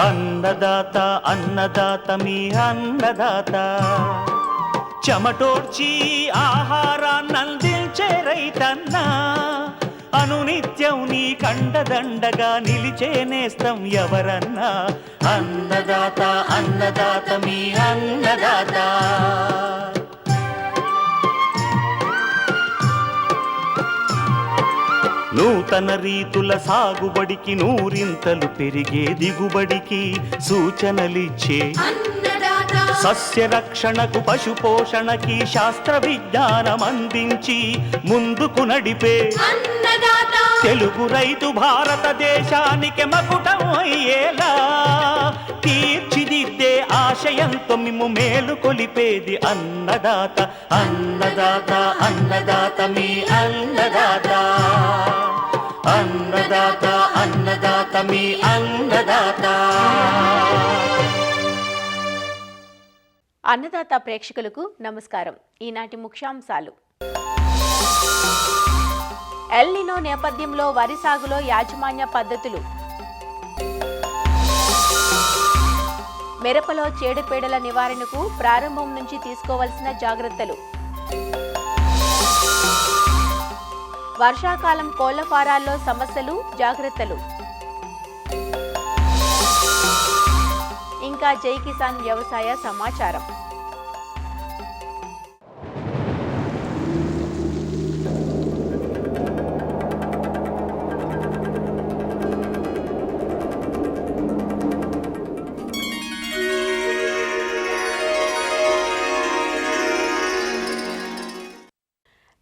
అన్నదాత అన్నదాత మీ అన్నదాత చెమటోడ్చి ఆహారాన్నందించే రైతన్నా అనునిత్యం నీ కండదండగా నిలిచే నేస్తం ఎవరన్నా అన్నదాత అన్నదాత మీ అన్నదాత. నూతన రీతుల సాగుబడికి నూరింతలు పెరిగే దిగుబడికి సూచనలిచ్చే సస్య రక్షణకు పశు పోషణకి శాస్త్ర విజ్ఞానం అందించి ముందుకు నడిపే తెలుగు రైతు భారతదేశానికి మకుటం అయ్యేలా తీర్చిదిద్దే ఆశయంతో మిమ్ము మేలు కొలిపేది అన్నదాత అన్నదాత అన్నదాత మీ అన్నదాత అన్నదాత అన్నదాత మీ అన్నదాత. అన్నదాత ప్రేక్షకులకు నమస్కారం. ఈనాటి ముఖ్యాంశాలు: ఎల్ నినో నేపథ్యంలో వరి సాగులో యాజమాన్య పద్ధతులు, మిరపలో చీడపీడల నివారణకు ప్రారంభం నుంచి తీసుకోవాల్సిన జాగ్రత్తలు, వర్షాకాలం కోళ్ల ఫారాల్లో సమస్యలు జాగ్రత్తలు, ఇంకా జై కిసాన్ వ్యవసాయ సమాచారం.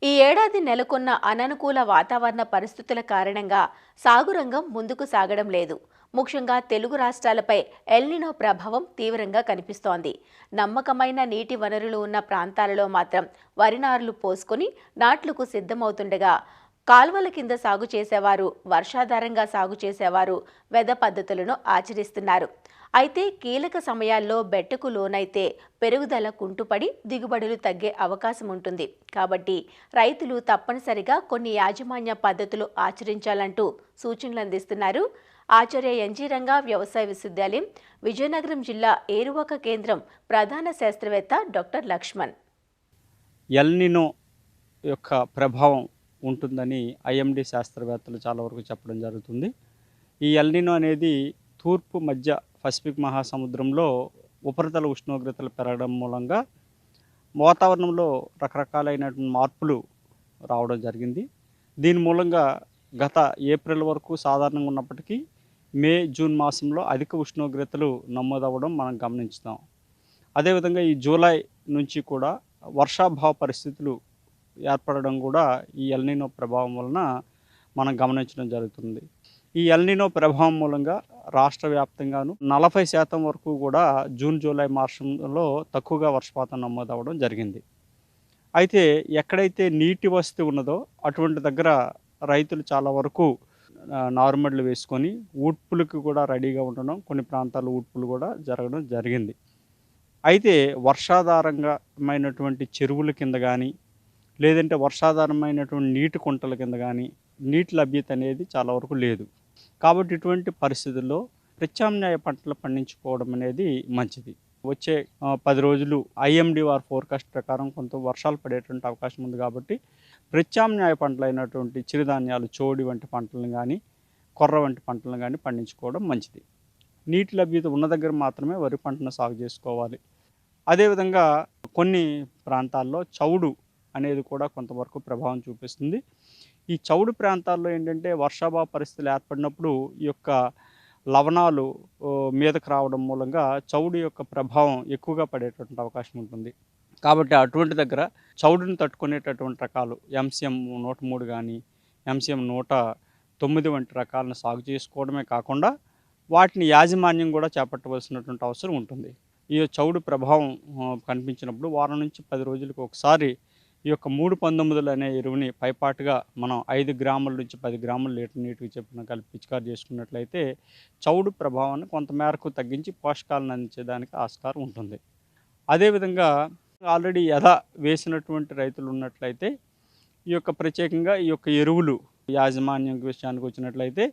ఈ ఏడాది నెలకొన్న అననుకూల వాతావరణ పరిస్థితుల కారణంగా సాగురంగం ముందుకు సాగడం లేదు. ముఖ్యంగా తెలుగు రాష్ట్రాలపై ఎల్ నినో ప్రభావం తీవ్రంగా కనిపిస్తోంది. నమ్మకమైన నీటి వనరులు ఉన్న ప్రాంతాలలో మాత్రం వరి నారులు పోసుకొని నాట్లకు సిద్ధమవుతుండగా, కాల్వల కింద సాగు చేసేవారు, వర్షాధారంగా సాగు చేసేవారు వెద పద్ధతులను ఆచరిస్తున్నారు. అయితే కీలక సమయాల్లో బెట్టకు లోనైతే పెరుగుదల కుంటుపడి దిగుబడులు తగ్గే అవకాశం ఉంటుంది. కాబట్టి రైతులు తప్పనిసరిగా కొన్ని యాజమాన్య పద్ధతులు ఆచరించాలంటూ సూచనలు అందిస్తున్నారు ఆచార్య ఎన్జీ రంగా వ్యవసాయ విశ్వవిద్యాలయం, విజయనగరం జిల్లా ఏరువాక కేంద్రం ప్రధాన శాస్త్రవేత్త డాక్టర్ లక్ష్మణ్. ఎల్ నినో యొక్క ప్రభావం ఉంటుందని ఐఎండి శాస్త్రవేత్తలు చాలా వరకు చెప్పడం జరుగుతుంది. ఈ ఎల్ నినో అనేది తూర్పు మధ్య పసిఫిక్ మహాసముద్రంలో ఉపరితల ఉష్ణోగ్రతలు పెరగడం మూలంగా వాతావరణంలో రకరకాలైనటువంటి మార్పులు రావడం జరిగింది. దీని మూలంగా గత ఏప్రిల్ వరకు సాధారణంగా ఉన్నప్పటికీ మే, జూన్ మాసంలో అధిక ఉష్ణోగ్రతలు నమోదవ్వడం మనం గమనించుతాం. అదేవిధంగా ఈ జూలై నుంచి కూడా వర్షాభావ పరిస్థితులు ఏర్పడడం కూడా ఈ ఎల్ నినో ప్రభావం వలన మనం గమనించడం జరుగుతుంది. ఈ ఎల్ నినో ప్రభావం మూలంగా రాష్ట్ర వ్యాప్తంగాను 40% వరకు కూడా జూన్, జూలై మాసంలో తక్కువగా వర్షపాతం నమోదవడం జరిగింది. అయితే ఎక్కడైతే నీటి వసతి ఉన్నదో అటువంటి దగ్గర రైతులు చాలా వరకు నారుమడులు వేసుకొని ఊడ్పులకు కూడా రెడీగా ఉండడం, కొన్ని ప్రాంతాల్లో ఊడ్పులు కూడా జరగడం జరిగింది. అయితే వర్షాధారమైనటువంటి చెరువుల కింద కానీ, లేదంటే వర్షాధారమైనటువంటి నీటి కుంటల కింద కానీ నీటి లభ్యత అనేది చాలా వరకు లేదు. కాబట్టి ఇటువంటి పరిస్థితుల్లో ప్రత్యామ్నాయ పంటలు పండించుకోవడం అనేది మంచిది. వచ్చే 10 రోజులు ఐఎండి వారి ఫోర్కాస్ట్ ప్రకారం కొంత వర్షాలు పడేటువంటి అవకాశం ఉంది. కాబట్టి ప్రత్యామ్నాయ పంటలు అయినటువంటి చిరుధాన్యాలు, చోడి వంటి పంటలను కానీ, కొర్ర వంటి పంటలను కానీ పండించుకోవడం మంచిది. నీటి లభ్యత ఉన్న దగ్గర మాత్రమే వరి పంటను సాగు చేసుకోవాలి. అదేవిధంగా కొన్ని ప్రాంతాల్లో చౌడు అనేది కూడా కొంతవరకు ప్రభావం చూపిస్తుంది. ఈ చౌడు ప్రాంతాల్లో ఏంటంటే వర్షాభావ పరిస్థితులు ఏర్పడినప్పుడు ఈ యొక్క లవణాలు మీదకు రావడం మూలంగా చౌడు యొక్క ప్రభావం ఎక్కువగా పడేటటువంటి అవకాశం ఉంటుంది. కాబట్టి అటువంటి దగ్గర చౌడుని తట్టుకునేటటువంటి రకాలు ఎంసీఎం 103 కానీ, ఎంసీఎం 109 వంటి రకాలను సాగు చేసుకోవడమే కాకుండా వాటిని యాజమాన్యం కూడా చేపట్టవలసినటువంటి అవసరం ఉంటుంది. ఈ చౌడు ప్రభావం కనిపించినప్పుడు వారం నుంచి 10 రోజులకు ఒకసారి ఈ యొక్క 319 అనే ఎరువుని పైపాటుగా మనం 5 గ్రాముల నుంచి 10 గ్రాముల లీటర్ నీటికి చెప్పిన కలిపి పిచికారి చేసుకున్నట్లయితే చౌడు ప్రభావాన్ని కొంతమేరకు తగ్గించి పోషకాలను అందించేదానికి ఆస్కారం ఉంటుంది. అదేవిధంగా ఆల్రెడీ వేసినటువంటి రైతులు ఉన్నట్లయితే ఈ యొక్క ప్రత్యేకంగా ఈ యొక్క ఎరువులు యాజమాన్యం విషయానికి వచ్చినట్లయితే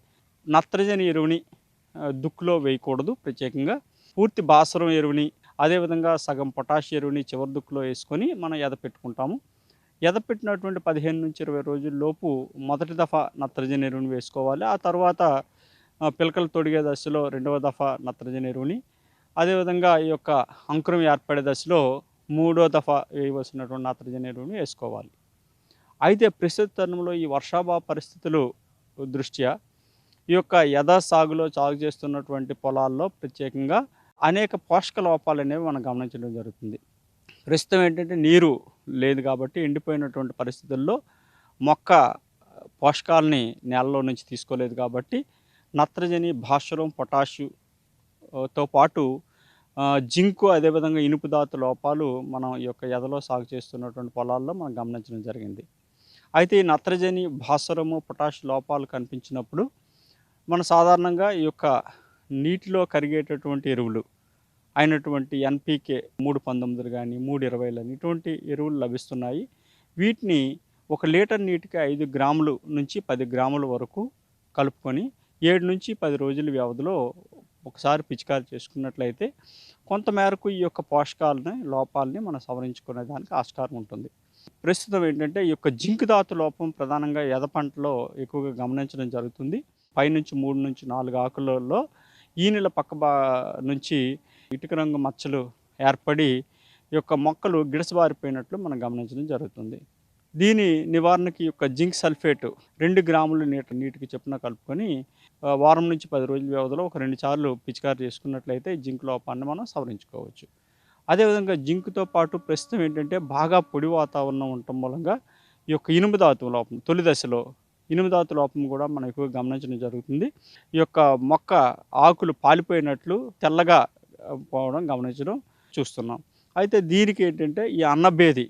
నత్రజని ఎరువుని దుక్కులో వేయకూడదు. ప్రత్యేకంగా పూర్తి భాస్వరం ఎరువుని, అదేవిధంగా సగం పొటాష్ ఎరువుని చివరి దుక్కులో వేసుకొని మనం ఎదపెట్టుకుంటాము. ఎదపెట్టినటువంటి 15-20 రోజుల్లోపు మొదటి దఫా నత్రజని ఎరువుని వేసుకోవాలి. ఆ తర్వాత పిలకలు తొడిగే దశలో రెండవ దఫా నత్రజని ఎరువుని, అదేవిధంగా ఈ యొక్క అంకురం ఏర్పడే దశలో మూడో దఫా వేయవలసినటువంటి నత్రజని ఎరువుని వేసుకోవాలి. అయితే ప్రస్తుత తరుణంలో ఈ వర్షాభావ పరిస్థితులు దృష్ట్యా ఈ యొక్క యథా సాగు చేస్తున్నటువంటి పొలాల్లో ప్రత్యేకంగా అనేక పోషక లోపాలు అనేవి మనం గమనించడం జరుగుతుంది. ప్రస్తుతం ఏంటంటే నీరు లేదు కాబట్టి ఎండిపోయినటువంటి పరిస్థితుల్లో మొక్క పోషకాలని నేలలో నుంచి తీసుకోలేదు కాబట్టి నత్రజని, భాస్వరం, పొటాషుతో పాటు జింకు, అదేవిధంగా ఇనుపు ధాతు లోపాలు మనం ఈ యొక్క ఎదలో సాగు చేస్తున్నటువంటి పొలాల్లో మనం గమనించడం జరిగింది. అయితే ఈ నత్రజని, భాస్వరము, పొటాష్ లోపాలు కనిపించినప్పుడు మనం సాధారణంగా ఈ యొక్క నీటిలో కరిగేటటువంటి ఎరువులు అయినటువంటి ఎన్పికే 319 కానీ 320 ఇటువంటి ఎరువులు లభిస్తున్నాయి. వీటిని 1 లీటర్ నీటికి 5 గ్రాములు నుంచి 10 గ్రాముల వరకు కలుపుకొని 7 నుంచి 10 రోజుల వ్యవధిలో ఒకసారి పిచికారి చేసుకున్నట్లయితే కొంతమేరకు ఈ యొక్క లోపాలని మనం సవరించుకునే దానికి ఆస్కారం ఉంటుంది. ప్రస్తుతం ఏంటంటే ఈ యొక్క జింక్ ధాతు లోపం ప్రధానంగా ఎద పంటలో ఎక్కువగా గమనించడం జరుగుతుంది. పైనుంచి 3 నుంచి 4 ఆకులలో ఈనెల పక్క నుంచి ఇటుక రంగు మచ్చలు ఏర్పడి ఈ యొక్క మొక్కలు గిడసబారిపోయినట్లు మనం గమనించడం జరుగుతుంది. దీని నివారణకి ఈ యొక్క జింక్ సల్ఫేట్ 2 గ్రాముల నీటికి చొప్పున కలుపుకొని వారం నుంచి 10 రోజుల వ్యవధిలో ఒక 2 సార్లు పిచికారి చేసుకున్నట్లయితే జింక్ లోపాన్ని మనం సవరించుకోవచ్చు. అదేవిధంగా జింక్తో పాటు ప్రస్తుతం ఏంటంటే బాగా పొడి వాతావరణం ఉండటం మూలంగా ఈ యొక్క ఇనుము ధాతు లోపం తొలి దశలో ఇనుము ధాతు లోపం కూడా మనం ఎక్కువగా గమనించడం జరుగుతుంది. ఈ యొక్క మొక్క ఆకులు పాలిపోయినట్లు తెల్లగా పోవడం గమనించడం చూస్తున్నాం. అయితే దీనికి ఏంటంటే ఈ అన్నభేది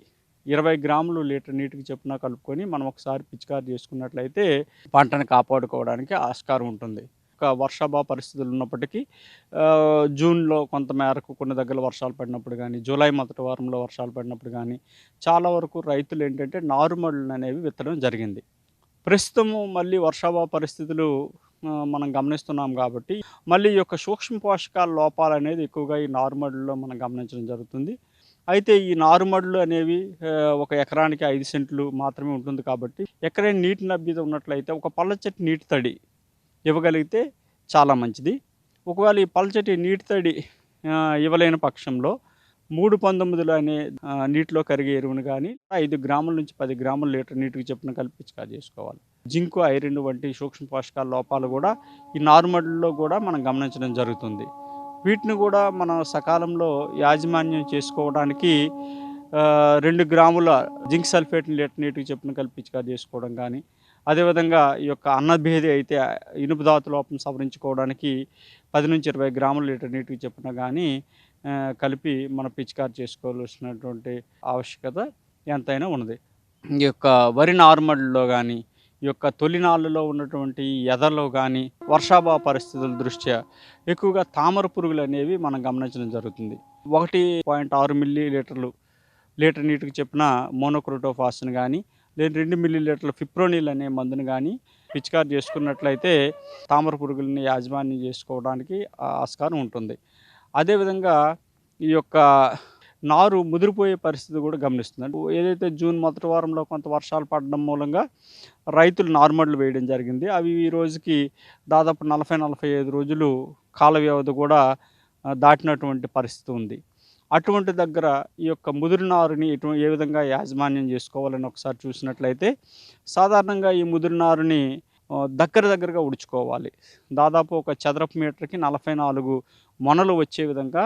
20 గ్రాములు లీటర్ నీటికి చొప్పున కలుపుకొని మనం ఒకసారి పిచికారి చేసుకున్నట్లయితే పంటను కాపాడుకోవడానికి ఆస్కారం ఉంటుంది. ఒక వర్షాభావ పరిస్థితులు ఉన్నప్పటికీ జూన్లో కొంత మేరకు కొన్ని దగ్గర వర్షాలు పడినప్పుడు కానీ, జూలై మొదటి వారంలో వర్షాలు పడినప్పుడు కానీ చాలా వరకు రైతులు ఏంటంటే నారుమడులు అనేవి విత్తడం జరిగింది. ప్రస్తుతము మళ్ళీ వర్షాభావ పరిస్థితులు మనం గమనిస్తున్నాం కాబట్టి మళ్ళీ ఈ యొక్క సూక్ష్మ పోషకాల లోపాలు అనేది ఎక్కువగా ఈ నారుమడుల్లో మనం గమనించడం జరుగుతుంది. అయితే ఈ నారుమడులు అనేవి ఒక ఎకరానికి 5 సెంట్లు మాత్రమే ఉంటుంది కాబట్టి ఎక్కడైనా నీటి లభ్యత ఉన్నట్లయితే ఒక పల్లచటి నీటి తడి ఇవ్వగలిగితే చాలా మంచిది. ఒకవేళ ఈ పల్లచటి నీటి తడి ఇవ్వలేని పక్షంలో 319 అనే నీటిలో కరిగే ఎరువును కానీ 5 గ్రాముల నుంచి 10 గ్రాముల లీటర్ నీటికి చొప్పున కలిపి పిచికారి చేసుకోవాలి. జింకు, ఐరన్ వంటి సూక్ష్మ పోషకాల లోపాలు కూడా ఈ నారుమడుల్లో కూడా మనం గమనించడం జరుగుతుంది. వీటిని కూడా మనం సకాలంలో యాజమాన్యం చేసుకోవడానికి 2 గ్రాముల జింక్ సల్ఫేట్ని లీటర్ నీటికి చొప్పున కలిపి పిచికారి చేసుకోవడం కానీ, అదేవిధంగా ఈ యొక్క అన్నభేది అయితే ఇనుపు ధాతు లోపం సవరించుకోవడానికి 10 నుంచి 20 గ్రాముల లీటర్ నీటికి చొప్పున కానీ కలిపి మనం పిచికారి చేసుకోవాల్సినటువంటి ఆవశ్యకత ఎంతైనా ఉన్నది. ఈ యొక్క వరి నారుమడిలో కానీ, ఈ యొక్క తొలి నాళ్ళలో ఉన్నటువంటి ఎదలో కానీ వర్షాభావ పరిస్థితుల దృష్ట్యా ఎక్కువగా తామర పురుగులు అనేవి మనం గమనించడం జరుగుతుంది. 1.6 మిల్లీలీటర్లు లీటర్ నీటికి చొప్పున మోనోక్రోటోఫాస్ని కానీ, లేదా 2 మిల్లీలీటర్ల ఫిప్రోనిల్ అనే మందును కానీ పిచికారి చేసుకున్నట్లయితే తామర పురుగులని యాజమాన్యం చేసుకోవడానికి ఆస్కారం ఉంటుంది. అదేవిధంగా ఈ యొక్క నారు ముదిరిపోయే పరిస్థితి కూడా గమనిస్తుంది. ఏదైతే జూన్ మొదటి వారంలో కొంత వర్షాలు పడడం మూలంగా రైతులు నారుమడులు వేయడం జరిగింది. అవి ఈ రోజుకి దాదాపు 40-45 రోజులు కాల వ్యవధి కూడా దాటినటువంటి పరిస్థితి ఉంది. అటువంటి దగ్గర ఈ యొక్క ముదురు నారుని ఏ విధంగా యాజమాన్యం చేసుకోవాలని ఒకసారి చూసినట్లయితే సాధారణంగా ఈ ముదురు నారుని దగ్గరగా ఉడుచుకోవాలి. దాదాపు ఒక చదరపు మీటర్కి 44 మొనలు వచ్చే విధంగా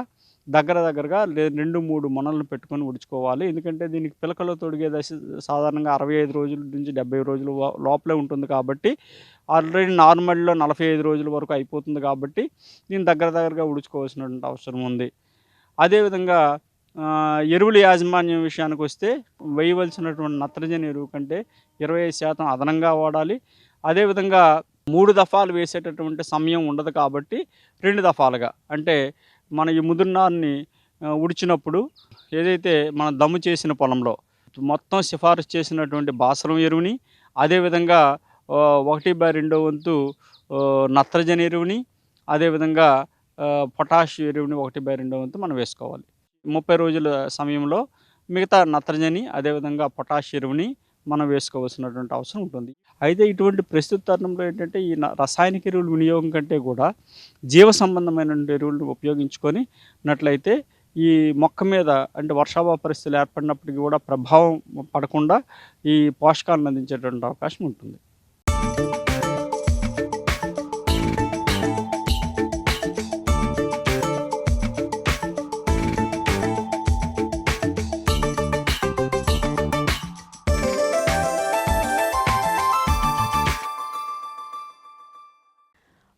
దగ్గరగా 2-3 మొనలను పెట్టుకొని ఉడుచుకోవాలి. ఎందుకంటే దీనికి పిలకలో తొడిగే దశ సాధారణంగా 65 రోజుల నుంచి 70 రోజుల లోపలే ఉంటుంది కాబట్టి ఆల్రెడీ నార్మల్లో 45 రోజుల వరకు అయిపోతుంది కాబట్టి దీన్ని దగ్గరగా ఉడుచుకోవాల్సినటువంటి అవసరం ఉంది. అదేవిధంగా ఎరువుల యాజమాన్యం విషయానికి వస్తే వేయవలసినటువంటి నత్రజని ఎరువు కంటే 25% అదనంగా వాడాలి. అదేవిధంగా 3 దఫాలు వేసేటటువంటి సమయం ఉండదు కాబట్టి 2 దఫాలుగా అంటే మన ఈ ముదురునారుని ఉడిచినప్పుడు ఏదైతే మనం దమ్ము చేసిన పొలంలో మొత్తం సిఫారసు చేసినటువంటి భాస్వరం ఎరువుని, అదేవిధంగా 1/2 వంతు నత్రజని ఎరువుని, అదేవిధంగా పొటాష్ ఎరువుని 1/2 వంతు మనం వేసుకోవాలి. 30 రోజుల సమయంలో మిగతా నత్రజని అదేవిధంగా పొటాష్ ఎరువుని మనం వేసుకోవాల్సినటువంటి అవసరం ఉంటుంది. అయితే ఇటువంటి ప్రస్తుత తరుణంలో ఏంటంటే ఈ రసాయనిక ఎరువుల వినియోగం కంటే కూడా జీవ సంబంధమైనటువంటి ఎరువులను ఉపయోగించుకొని నట్లయితే ఈ మొక్క మీద అంటే వర్షాభావ పరిస్థితులు ఏర్పడినప్పటికీ కూడా ప్రభావం పడకుండా ఈ పోషకాలను అందించేటువంటి అవకాశం ఉంటుంది.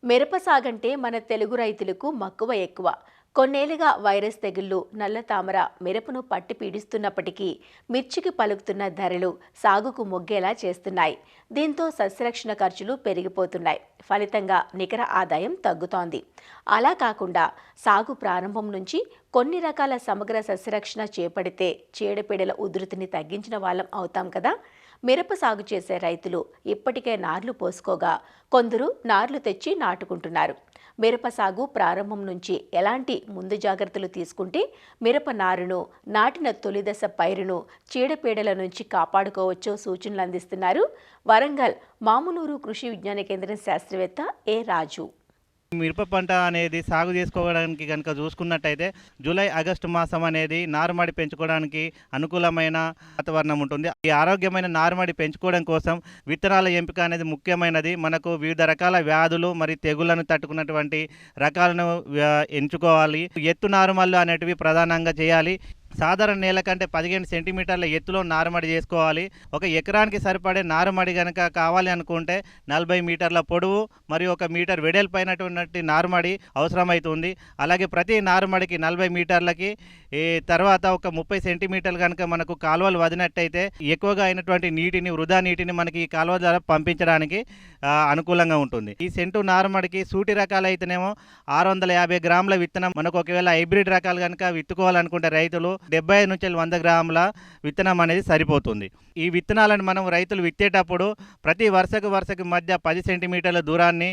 మిరప సాగంటే మన తెలుగు రైతులకు మక్కువ ఎక్కువ. కొన్నేళ్లుగా వైరస్ తెగుళ్లు, నల్ల తామర మిరపను పట్టి పీడిస్తున్నప్పటికీ మిర్చికి పలుకుతున్న ధరలు సాగుకు మొగ్గేలా చేస్తున్నాయి. దీంతో సస్యరక్షణ ఖర్చులు పెరిగిపోతున్నాయి. ఫలితంగా నికర ఆదాయం తగ్గుతోంది. అలా కాకుండా సాగు ప్రారంభం నుంచి కొన్ని రకాల సమగ్ర సస్యరక్షణ చేపడితే చీడపీడల ఉధృతిని తగ్గించిన వాళ్ళం అవుతాం కదా. మిరప సాగు చేసే రైతులు ఇప్పటికే నార్లు పోసుకోగా కొందరు నార్లు తెచ్చి నాటుకుంటున్నారు. మిరప సాగు ప్రారంభం నుంచి ఎలాంటి ముందు జాగ్రత్తలు తీసుకుంటే మిరప నారును, నాటిన తొలిదశ పైరును చీడపీడల నుంచి కాపాడుకోవచ్చో సూచనలు అందిస్తున్నారు వరంగల్ మామునూరు కృషి విజ్ఞాన కేంద్రం శాస్త్రవేత్త ఏ రాజు. మిరప పంట అనేది సాగు చేసుకోవడానికి కనుక చూసుకున్నట్టయితే జూలై ఆగస్టు మాసం అనేది నారుమడి పెంచుకోవడానికి అనుకూలమైన వాతావరణం ఉంటుంది. ఈ ఆరోగ్యమైన నారుమడి పెంచుకోవడం కోసం విత్తనాల ఎంపిక అనేది ముఖ్యమైనది. మనకు వివిధ రకాల వ్యాధులు మరియు తెగుళ్లను తట్టుకున్నటువంటి రకాలను ఎంచుకోవాలి. ఎత్తు నారుమల్లు అనేటివి ప్రధానంగా చేయాలి. సాధారణ నేల కంటే 15 సెంటీమీటర్ల ఎత్తులో నారుమడి చేసుకోవాలి. ఒక ఎకరానికి సరిపడే నారుమడి కనుక కావాలి అనుకుంటే 40 మీటర్ల పొడవు మరియు 1 మీటర్ వెడల్పైనటువంటి నారుమడి అవసరమవుతుంది. అలాగే ప్రతి నారుమడికి 40 మీటర్లకి తర్వాత ఒక 30 సెంటీమీటర్లు కనుక మనకు కాలువలు వదినట్టయితే ఎక్కువగా అయినటువంటి నీటిని, వృధా నీటిని మనకి ఈ కాలువ ద్వారా పంపించడానికి అనుకూలంగా ఉంటుంది. ఈ సెంటు నారుమడికి సూటి రకాలు అయితేనేమో 650 గ్రాముల విత్తనం, మనకు ఒకవేళ హైబ్రిడ్ రకాలు కనుక విత్తుకోవాలనుకుంటే రైతులు 70 నుంచి 100 గ్రాముల విత్తనం అనేది సరిపోతుంది. ఈ విత్తనాలను మనం రైతులు విత్తేటప్పుడు ప్రతి వరుసకు మధ్య 10 సెంటీమీటర్ల దూరాన్ని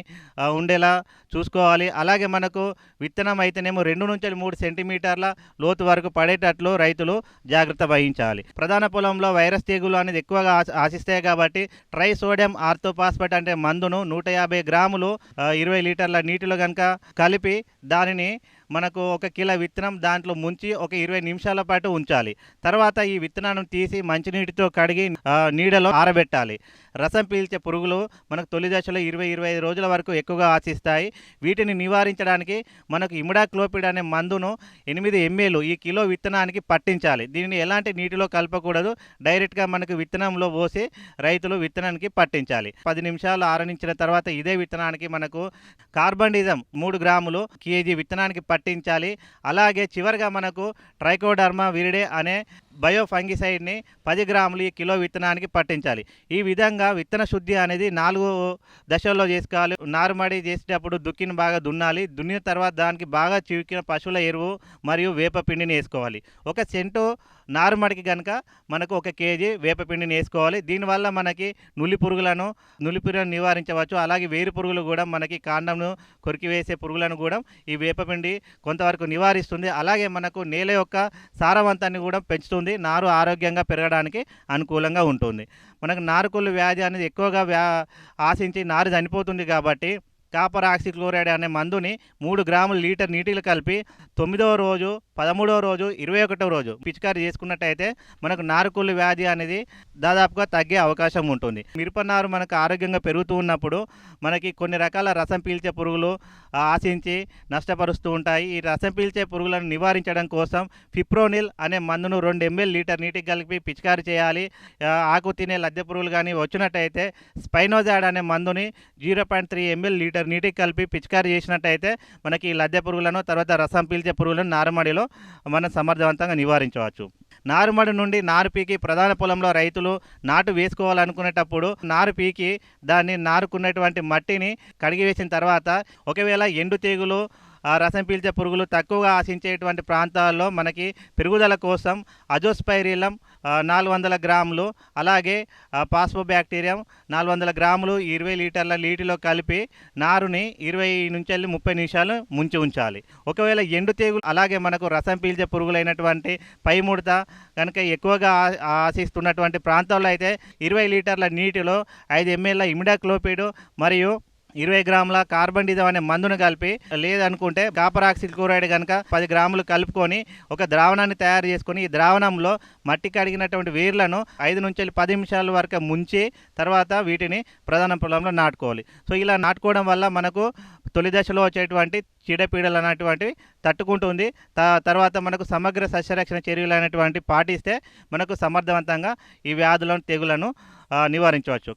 ఉండేలా చూసుకోవాలి. అలాగే మనకు విత్తనం అయితేనేమో 2 నుంచి 3 సెంటీమీటర్ల లోతు వరకు పడేటట్లు రైతులు జాగ్రత్త వహించాలి. ప్రధాన పొలంలో వైరస్ తెగులు అనేది ఎక్కువగా ఆశిస్తాయి కాబట్టి ట్రైసోడియం ఆర్థోపాస్పేట్ అంటే మందును 150 గ్రాములు 20 లీటర్ల నీటిలో కనుక కలిపి దానిని మనకు 1 కిలో విత్తనం దాంట్లో ముంచి ఒక 20 నిమిషాల పాటు ఉంచాలి. తర్వాత ఈ విత్తనాన్ని తీసి మంచినీటితో కడిగి నీడలో ఆరబెట్టాలి. రసం పీల్చే పురుగులు మనకు తొలి దశలో 20-25 రోజుల వరకు ఎక్కువగా ఆశిస్తాయి. వీటిని నివారించడానికి మనకు ఇమిడాక్లోపిడ్ అనే మందును 8 ml ఈ కిలో విత్తనానికి పట్టించాలి. దీనిని ఎలాంటి నీటిలో కలపకూడదు. డైరెక్ట్గా మనకు విత్తనంలో పోసి రైతులు విత్తనానికి పట్టించాలి. 10 నిమిషాలు ఆరనించిన తర్వాత ఇదే విత్తనానికి మనకు కార్బండిజం 3 గ్రాములు కేజీ విత్తనానికి పట్టించాలి. అలాగే చివరిగా మనకు ట్రైకోడర్మా విరిడే అనే బయోఫంగిసైడ్ని 10 గ్రాములు ఈ కిలో విత్తనానికి పట్టించాలి. ఈ విధంగా విత్తన శుద్ధి అనేది 4 దశల్లో చేసుకోవాలి. నారుమడి చేసేటప్పుడు దుక్కిని బాగా దున్నాలి. దున్నిన తర్వాత దానికి బాగా చివికిన పశువుల ఎరువు మరియు వేపపిండిని వేసుకోవాలి. 1 సెంటు నారుమడికి కనుక మనకు 1 కేజీ వేపపిండిని వేసుకోవాలి. దీనివల్ల మనకి నులి పురుగులను నివారించవచ్చు. అలాగే వేరు పురుగులు కూడా మనకి కాండంను కొరికివేసే పురుగులను కూడా ఈ వేపపిండి కొంతవరకు నివారిస్తుంది. అలాగే మనకు నేల యొక్క సారవంతాన్ని కూడా పెంచుతుంది. నారు ఆరోగ్యంగా పెరగడానికి అనుకూలంగా ఉంటుంది. మనకు నారుకుళ్ళు వ్యాధి అనేది ఎక్కువగా ఆశించి నారు చనిపోతుంది కాబట్టి కాపర్ ఆక్సిక్లోరైడ్ అనే మందుని 3 గ్రాములు లీటర్ నీటిలో కలిపి 9వ రోజు, 13వ రోజు, 21వ రోజు పిచికారీ చేసుకున్నట్టయితే మనకు నారుకుళ్ళు వ్యాధి అనేది దాదాపుగా తగ్గే అవకాశం ఉంటుంది. మిరప నారు మనకు ఆరోగ్యంగా పెరుగుతూ ఉన్నప్పుడు మనకి కొన్ని రకాల రసం పీల్చే పురుగులు ఆశించి నష్టపరుస్తూ ఉంటాయి. ఈ రసం పీల్చే పురుగులను నివారించడం కోసం ఫిప్రోనిల్ అనే మందును 2 ml లీటర్ నీటికి కలిపి పిచికారీ చేయాలి. ఆకు తినే లద్దె పురుగులు కానీ వచ్చినట్టయితే స్పైనోజాడ్ అనే మందుని 0.3 ml లీటర్ నీటికి కలిపి పిచికారీ చేసినట్టయితే మనకి లద్దె పురుగులను, తర్వాత రసం పీల్చే పురుగులను నారుమడిలో మనం సమర్థవంతంగా నివారించవచ్చు. నారుమడి నుండి నారు పీకి ప్రధాన పొలంలో రైతులు నాటు వేసుకోవాలనుకునేటప్పుడు నారు పీకి దాన్ని నారుకున్నటువంటి మట్టిని కడిగి వేసిన తర్వాత ఒకవేళ ఎండు తెగులు రసం పీల్చే పురుగులు తక్కువగా ఆశించేటువంటి ప్రాంతాల్లో మనకి పెరుగుదల కోసం అజోస్పైరిలం 400 గ్రాములు, అలాగే పాస్పోబ్యాక్టీరియం 400 గ్రాములు 20 లీటర్ల నీటిలో కలిపి నారుని 20 నుంచి 30 నిమిషాలు ముంచి ఉంచాలి. ఒకవేళ ఎండు తెగులు అలాగే మనకు రసం పీల్చే పురుగులైనటువంటి పై ముడత కనుక ఎక్కువగా ఆశిస్తున్నటువంటి ప్రాంతాల్లో అయితే 20 లీటర్ల నీటిలో 5 ml ఇమిడాక్లోపిడ్ మరియు 20 గ్రాముల కార్బండిజం అనే మందును కలిపి, లేదనుకుంటే కాపర్ ఆక్సిక్లోరైడ్ కనుక 10 గ్రాములు కలుపుకొని ఒక ద్రావణాన్ని తయారు చేసుకొని ఈ ద్రావణంలో మట్టి కడిగినటువంటి వేర్లను 5 నుంచి 10 నిమిషాల వరకు ముంచి తర్వాత వీటిని ప్రధాన పొలంలో నాటుకోవాలి. సో ఇలా నాటుకోవడం వల్ల మనకు తొలి దశలో వచ్చేటువంటి చీడపీడలు అనేటువంటివి తట్టుకుంటుంది. తర్వాత మనకు సమగ్ర సస్యరక్షణ చర్యలు అనేటువంటి పాటిస్తే మనకు సమర్థవంతంగా ఈ వ్యాధులను తెగులను నివారించవచ్చు.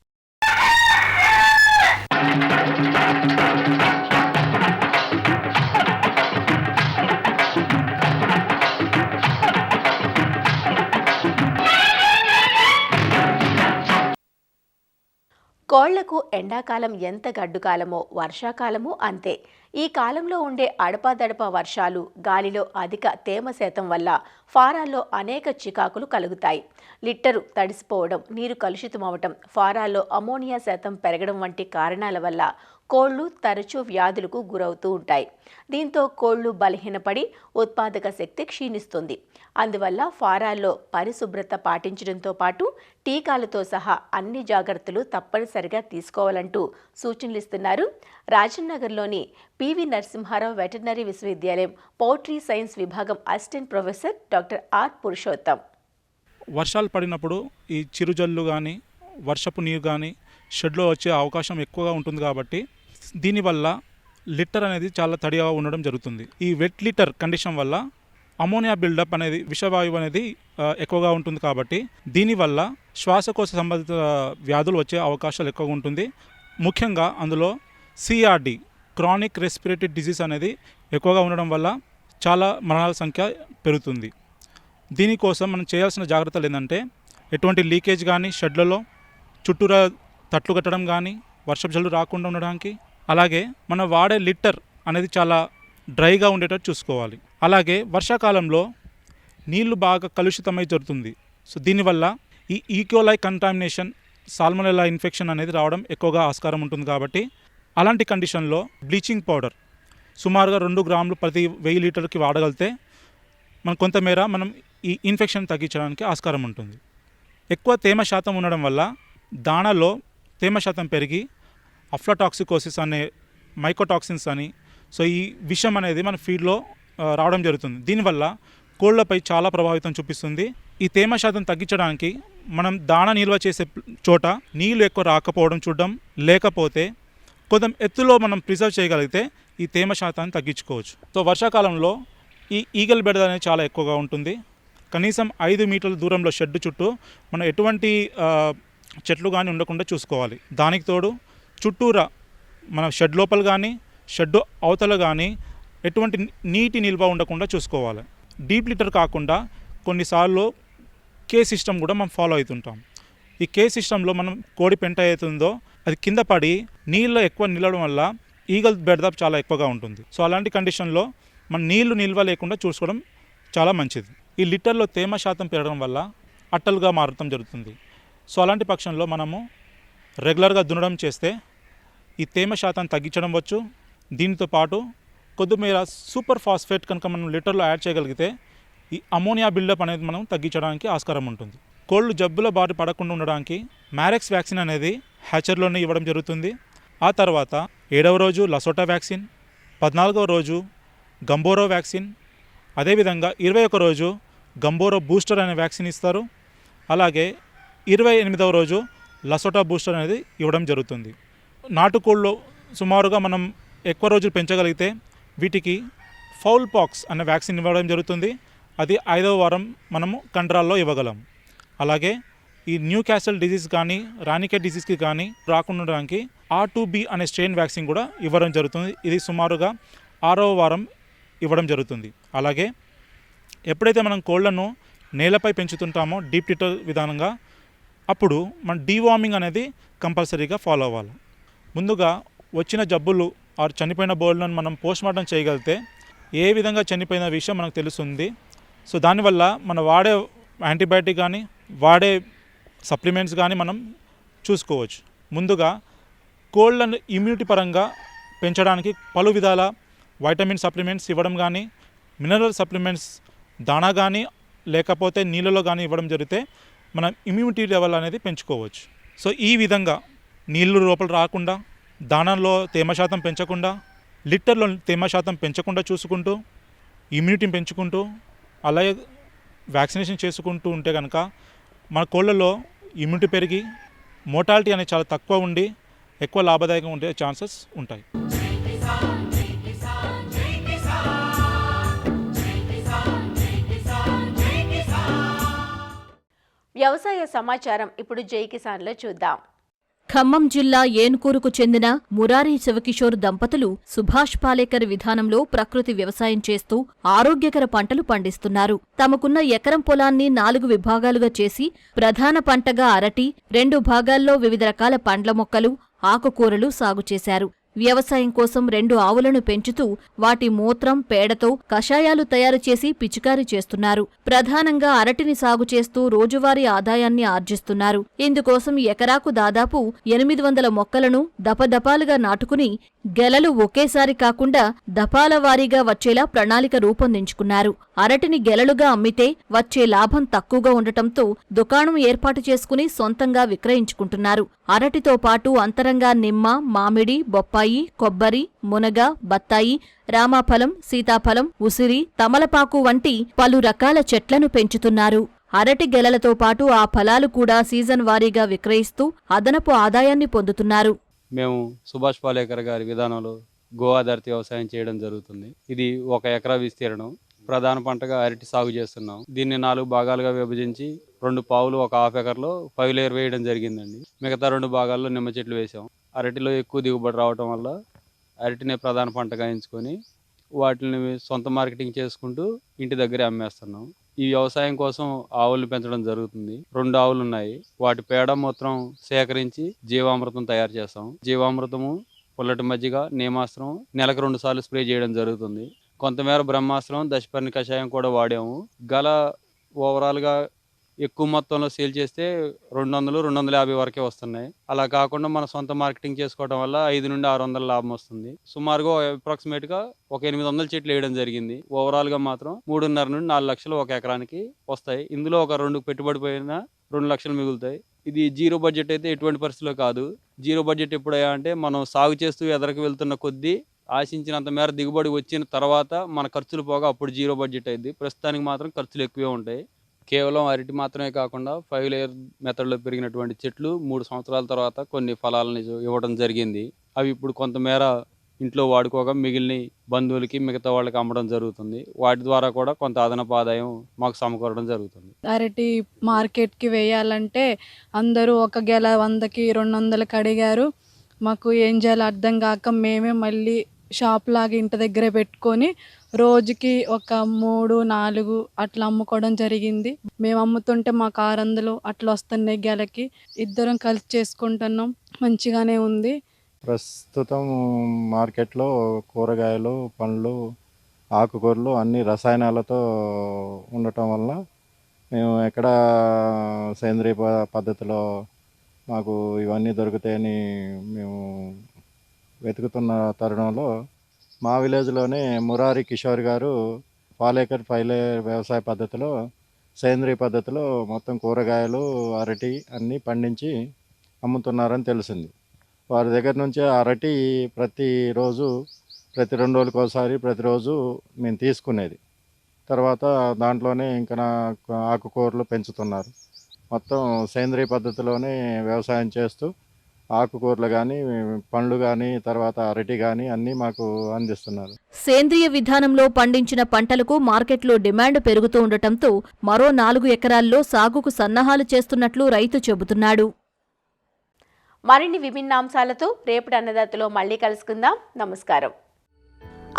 కోళ్లకు ఎండాకాలం ఎంత గడ్డుకాలమో వర్షాకాలమూ అంతే. ఈ కాలంలో ఉండే అడపాదడపా వర్షాలు, గాలిలో అధిక తేమ శాతం వల్ల ఫారాల్లో అనేక చికాకులు కలుగుతాయి. లిట్టరు తడిసిపోవడం, నీరు కలుషితమవటం, ఫారాల్లో అమోనియా శాతం పెరగడం వంటి కారణాల వల్ల కోళ్లు తరచూ వ్యాధులకు గురవుతూ ఉంటాయి. దీంతో కోళ్లు బలహీనపడి ఉత్పాదక శక్తి క్షీణిస్తుంది. అందువల్ల ఫారాల్లో పరిశుభ్రత పాటించడంతో పాటు టీకాలతో సహా అన్ని జాగ్రత్తలు తప్పనిసరిగా తీసుకోవాలంటూ సూచనలు ఇస్తున్నారు రాజన్నగర్లోని పివి నరసింహారావు వెటర్నరీ విశ్వవిద్యాలయం పౌల్ట్రీ సైన్స్ విభాగం assistant professor doctor R Purushottam. వర్షాలు పడినప్పుడు ఈ చిరుజల్లు కానీ వర్షపు నీరు కానీ షెడ్లో వచ్చే అవకాశం ఎక్కువగా ఉంటుంది కాబట్టి దీనివల్ల లిట్టర్ అనేది చాలా తడిగా ఉండడం జరుగుతుంది. ఈ వెట్ లిట్టర్ కండిషన్ వల్ల అమోనియా బిల్డప్ అనేది విషవాయువు అనేది ఎక్కువగా ఉంటుంది కాబట్టి దీనివల్ల శ్వాసకోశ సంబంధిత వ్యాధులు వచ్చే అవకాశాలు ఎక్కువగా ఉంటుంది. ముఖ్యంగా అందులో సిఆర్డి క్రానిక్ రెస్పిరేటరీ డిసీజ్ అనేది ఎక్కువగా ఉండడం వల్ల చాలా మరణాల సంఖ్య పెరుగుతుంది. దీనికోసం మనం చేయాల్సిన జాగ్రత్తలు ఏంటంటే ఎటువంటి లీకేజ్ కానీ షెడ్లలో చుట్టూరా తట్లు కట్టడం కానీ వర్షపు జల్లు రాకుండా ఉండడానికి, అలాగే మనం వాడే లిట్టర్ అనేది చాలా డ్రైగా ఉండేటట్టు చూసుకోవాలి. అలాగే వర్షాకాలంలో నీళ్లు బాగా కలుషితమై జరుగుతుంది. సో దీనివల్ల ఈ ఈకోలై కంటామినేషన్, సాల్మొనెల్లా ఇన్ఫెక్షన్ అనేది రావడం ఎక్కువగా ఆస్కారం ఉంటుంది. కాబట్టి అలాంటి కండిషన్లో బ్లీచింగ్ పౌడర్ సుమారుగా 2 గ్రాములు ప్రతి 1000 లీటర్కి వాడగలిగితే కొంతమేర మనం ఈ ఇన్ఫెక్షన్ తగ్గించడానికి ఆస్కారం ఉంటుంది. ఎక్కువ తేమ శాతం ఉండడం వల్ల దాణలో తేమ శాతం పెరిగి అఫ్లాటాక్సికోసిస్ అనే మైకోటాక్సిన్స్ అని ఈ విషం అనేది మన ఫీడ్లో రావడం జరుగుతుంది. దీనివల్ల కోళ్లపై చాలా ప్రభావితం చూపిస్తుంది. ఈ తేమ శాతం తగ్గించడానికి మనం దాణ నిల్వ చేసే చోట నీళ్లు ఎక్కువ రాకపోవడం చూడడం, లేకపోతే కొంచెం ఎత్తులో మనం ప్రిజర్వ్ చేయగలిగితే ఈ తేమ శాతాన్ని తగ్గించుకోవచ్చు. సో వర్షాకాలంలో ఈ ఈగల్ బెడద అనేది చాలా ఎక్కువగా ఉంటుంది. కనీసం 5 మీటర్ల దూరంలో షెడ్ చుట్టూ మనం ఎటువంటి చెట్లు కానీ ఉండకుండా చూసుకోవాలి. దానికి తోడు చుట్టూరా మన షెడ్ లోపల కానీ షెడ్ అవతల కానీ ఎటువంటి నీటి నిల్వ ఉండకుండా చూసుకోవాలి. డీప్ లిటర్ కాకుండా కొన్నిసార్లు కే సిస్టమ్ కూడా మనం ఫాలో అవుతుంటాం. ఈ కే సిస్టంలో మనం కోడి పెంట అవుతుందో అది కింద పడి నీళ్ళు ఎక్కువ నిలవడం వల్ల ఈగల్ బెడద చాలా ఎక్కువగా ఉంటుంది. సో అలాంటి కండిషన్లో మన నీళ్లు నిల్వ లేకుండా చూసుకోవడం చాలా మంచిది. ఈ లిటర్లో తేమ శాతం పెరగడం వల్ల అట్టలుగా మారటం జరుగుతుంది. సో అలాంటి పక్షంలో మనము రెగ్యులర్గా దున్నడం చేస్తే ఈ తేమ శాతాన్ని తగ్గించడం వచ్చు. దీనితో పాటు కొద్దిమేర సూపర్ ఫాస్ఫేట్ కనుక మనం లిటర్లో యాడ్ చేయగలిగితే ఈ అమోనియా బిల్డప్ అనేది మనం తగ్గించడానికి ఆస్కారం ఉంటుంది. కోళ్ళు జబ్బుల బారి పడకుండా ఉండడానికి మ్యారెక్స్ వ్యాక్సిన్ అనేది హ్యాచర్లోనే ఇవ్వడం జరుగుతుంది. ఆ తర్వాత 7వ రోజు లసోటా వ్యాక్సిన్, 14వ రోజు గంబోరో వ్యాక్సిన్, అదేవిధంగా 21వ రోజు గంబోరో బూస్టర్ అనే వ్యాక్సిన్ ఇస్తారు. అలాగే 28వ రోజు లసోటా బూస్టర్ అనేది ఇవ్వడం జరుగుతుంది. నాటుకోళ్ళు సుమారుగా మనం ఎక్కువ రోజులు పెంచగలిగితే వీటికి ఫౌల్ పాక్స్ అనే వ్యాక్సిన్ ఇవ్వడం జరుగుతుంది. అది 5వ వారం మనము కంట్రాల్లో ఇవ్వగలం. అలాగే ఈ న్యూ క్యాసల్ డిజీజ్ కానీ రానికెట్ డిజీజ్కి కానీ రాకుండా ఉండడానికి R2B అనే స్ట్రెయిన్ వ్యాక్సిన్ కూడా ఇవ్వడం జరుగుతుంది. ఇది సుమారుగా 6వ వారం ఇవ్వడం జరుగుతుంది. అలాగే ఎప్పుడైతే మనం కోళ్లను నేలపై పెంచుతుంటామో డీప్ లిటర్ విధానంగా, అప్పుడు మన డీవార్మింగ్ అనేది కంపల్సరీగా ఫాలో అవ్వాలి. ముందుగా వచ్చిన జబ్బులు ఆర్ చనిపోయిన బోర్డులను మనం పోస్ట్మార్టం చేయగలిగితే ఏ విధంగా చనిపోయిన విషయం మనకు తెలుస్తుంది. సో దానివల్ల మనం వాడే యాంటీబయాటిక్ కానీ వాడే సప్లిమెంట్స్ కానీ మనం చూసుకోవచ్చు. ముందుగా కోళ్ళను ఇమ్యూనిటీ పరంగా పెంచడానికి పలు విధాల వైటమిన్ సప్లిమెంట్స్ ఇవ్వడం కానీ, మినరల్ సప్లిమెంట్స్ దాణా కానీ లేకపోతే నీళ్ళలో కానీ ఇవ్వడం జరిగితే మనం ఇమ్యూనిటీ లెవెల్ అనేది పెంచుకోవచ్చు. సో ఈ విధంగా నీళ్ళు లోపల రాకుండా, దాణాల్లో తేమ శాతం పెంచకుండా, లిట్టర్లో తేమ శాతం పెంచకుండా చూసుకుంటూ, ఇమ్యూనిటీని పెంచుకుంటూ, అలాగే వ్యాక్సినేషన్ చేసుకుంటూ ఉంటే కనుక మన కోళ్ళలో ఇమ్యూనిటీ పెరిగి మోర్టాలిటీ అనేది చాలా తక్కువ ఉండి ఎక్కువ లాభదాయకంగా ఉండే ఛాన్సెస్ ఉంటాయి. వ్యవసాయ సమాచారం ఇప్పుడు జై కిసాన్లో చూద్దాం. ఖమ్మం జిల్లా ఏన్కూరుకు చెందిన మురారి శివకిషోర్ దంపతులు సుభాష్ పాలేకర్ విధానంలో ప్రకృతి వ్యవసాయం చేస్తూ ఆరోగ్యకర పంటలు పండిస్తున్నారు. తమకున్న ఎకరం పొలాన్ని 4 విభాగాలుగా చేసి ప్రధాన పంటగా అరటి, 2 భాగాల్లో వివిధ రకాల పండ్ల మొక్కలు, ఆకుకూరలు సాగు చేశారు. వ్యవసాయం కోసం 2 ఆవులను పెంచుతూ వాటి మూత్రం, పేడతో కషాయాలు తయారు చేసి పిచికారీ చేస్తున్నారు. ప్రధానంగా అరటిని సాగు చేస్తూ రోజువారీ ఆదాయాన్ని ఆర్జిస్తున్నారు. ఇందుకోసం ఎకరాకు దాదాపు 800 మొక్కలను దపదపాలుగా నాటుకుని గెలలు ఒకేసారి కాకుండా దపాల వారీగా వచ్చేలా ప్రణాళిక రూపొందించుకున్నారు. అరటిని గెలలుగా అమ్మితే వచ్చే లాభం తక్కువగా ఉండటంతో దుకాణం ఏర్పాటు చేసుకుని సొంతంగా విక్రయించుకుంటున్నారు. అరటితో పాటు అంతరంగా నిమ్మ, మామిడి, బొప్పాయి, కొబ్బరి, మునగ, బత్తాయి, రామాఫలం, సీతాఫలం, ఉసిరి, తమలపాకు వంటి పలు రకాల చెట్లను పెంచుతున్నారు. అరటి గెలలతో పాటు ఆ ఫలాలు కూడా సీజన్ వారీగా విక్రయిస్తూ అదనపు ఆదాయాన్ని పొందుతున్నారు. మేము సుభాష్ పాలేకర్ గారి విధానంలో గో ఆధారిత వ్యవసాయం చేయడం జరుగుతుంది. ఇది 1 ఎకరా విస్తీర్ణం. ప్రధాన పంటగా అరటి సాగు చేస్తున్నాం. దీన్ని 4 భాగాలుగా విభజించి 2 పావులు 1 హాఫ్ ఎకర్లో 5 లేయర్ వేయడం జరిగిందండి. మిగతా 2 భాగాల్లో నిమ్మ చెట్లు వేసాం. అరటిలో ఎక్కువ దిగుబడి రావడం వల్ల అరటినే ప్రధాన పంటగా ఎంచుకొని వాటిని సొంత మార్కెటింగ్ చేసుకుంటూ ఇంటి దగ్గరే అమ్మేస్తున్నాం. ఈ వ్యవసాయం కోసం ఆవులను పెంచడం జరుగుతుంది. 2 ఆవులు ఉన్నాయి. వాటి పేడ మొత్తం సేకరించి జీవామృతం తయారు చేస్తాం. జీవామృతము, పుల్లటి మజ్జిగ, నేమాస్త్రం నెలకు 2 సార్లు స్ప్రే చేయడం జరుగుతుంది. కొంతమేర బ్రహ్మాస్త్రం, దశపర్ణి కషాయం కూడా వాడాము. గల ఓవరాల్గా ఎక్కువ మొత్తంలో సేల్ చేస్తే 200-250 వరకే వస్తున్నాయి. అలా కాకుండా మన సొంత మార్కెటింగ్ చేసుకోవడం వల్ల 5 నుండి 600 లాభం వస్తుంది. సుమారుగా అప్రాక్సిమేట్గా 800 చెట్లు వేయడం జరిగింది. ఓవరాల్గా మాత్రం 3.5 నుండి 4 లక్షలు 1 ఎకరానికి వస్తాయి. ఇందులో ఒక 2 పెట్టుబడి పోయినా 2 లక్షలు మిగులుతాయి. ఇది జీరో బడ్జెట్ అయితే ఎటువంటి పరిస్థితిలో కాదు. జీరో బడ్జెట్ ఎప్పుడయ్యా అంటే మనం సాగు చేస్తూ ఎదరికి వెళ్తున్న కొద్దీ ఆశించినంత మేర దిగుబడి వచ్చిన తర్వాత మన ఖర్చులు పోగా అప్పుడు జీరో బడ్జెట్ అయింది. ప్రస్తుతానికి మాత్రం ఖర్చులు ఎక్కువే ఉంటాయి. కేవలం అరటి మాత్రమే కాకుండా 5 లేయర్ మెథడ్లో పెరిగినటువంటి చెట్లు 3 సంవత్సరాల తర్వాత కొన్ని ఫలాలను ఇవ్వడం జరిగింది. అవి ఇప్పుడు కొంతమేర ఇంట్లో వాడుకోగా మిగిలిన బంధువులకి, మిగతా వాళ్ళకి అమ్మడం జరుగుతుంది. వాటి ద్వారా కూడా కొంత అదనపు ఆదాయం మాకు సమకూరడం జరుగుతుంది. అరటి మార్కెట్కి వేయాలంటే అందరూ ఒక గెల 100కి 200కి అడిగారు. మాకు ఏం చేయాలో అర్థం కాక మేమే మళ్ళీ షాప్ లాగా ఇంటి దగ్గరే పెట్టుకొని రోజుకి ఒక 3-4 అట్లా అమ్ముకోవడం జరిగింది. మేము అమ్ముతుంటే మాకు 600 అట్లా వస్తున్నాయి గెలకి. ఇద్దరం కలిసి చేసుకుంటున్నాం. మంచిగానే ఉంది. ప్రస్తుతం మార్కెట్లో కూరగాయలు, పండ్లు, ఆకుకూరలు అన్ని రసాయనాలతో ఉండటం వల్ల మేము ఎక్కడ సేంద్రియ పద్ధతిలో మాకు ఇవన్నీ దొరుకుతాయని మేము వెతుకుతున్న తరుణంలో మా విలేజ్లోనే మురారి కిషోర్ గారు పాలేకర్ 5 లేయర్ వ్యవసాయ పద్ధతిలో, సేంద్రియ పద్ధతిలో మొత్తం కూరగాయలు, అరటి అన్నీ పండించి అమ్ముతున్నారని తెలిసింది. వారి దగ్గర నుంచి అరటి ప్రతిరోజు, ప్రతి 2 రోజులకు ఒకసారి ప్రతిరోజు మేము తీసుకునేది. తర్వాత దాంట్లోనే ఇంకా ఆకుకూరలు పెంచుతున్నారు. మొత్తం సేంద్రియ పద్ధతిలోనే వ్యవసాయం చేస్తూ ఆకుకూరలు కానీ, పండ్లు కానీ, తర్వాత అరటి కానీ అన్నీ మాకు అందిస్తున్నారు. సేంద్రియ విధానంలో పండించిన పంటలకు మార్కెట్లో డిమాండ్ పెరుగుతూ ఉండటంతో మరో 4 ఎకరాల్లో సాగుకు సన్నాహాలు చేస్తున్నట్లు రైతు చెబుతున్నాడు. మరిన్ని విభిన్న అంశాలతో రేపటి అన్నదాతలో మళ్ళీ కలుసుకుందాం. నమస్కారం.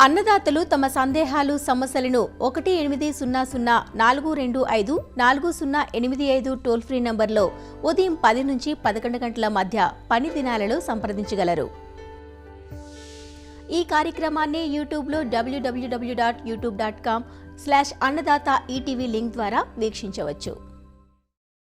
అన్నదాతలు తమ సందేహాలు, సమస్యలను 18004254085 టోల్ ఫ్రీ నంబర్లో ఉదయం 10 నుంచి 11 గంటల మధ్య పని దినాలలో సంప్రదించగలరు. ఈ కార్యక్రమాన్ని యూట్యూబ్లో www.youtube.com/అన్నదాత ఈటీవీ లింక్ ద్వారా వీక్షించవచ్చు.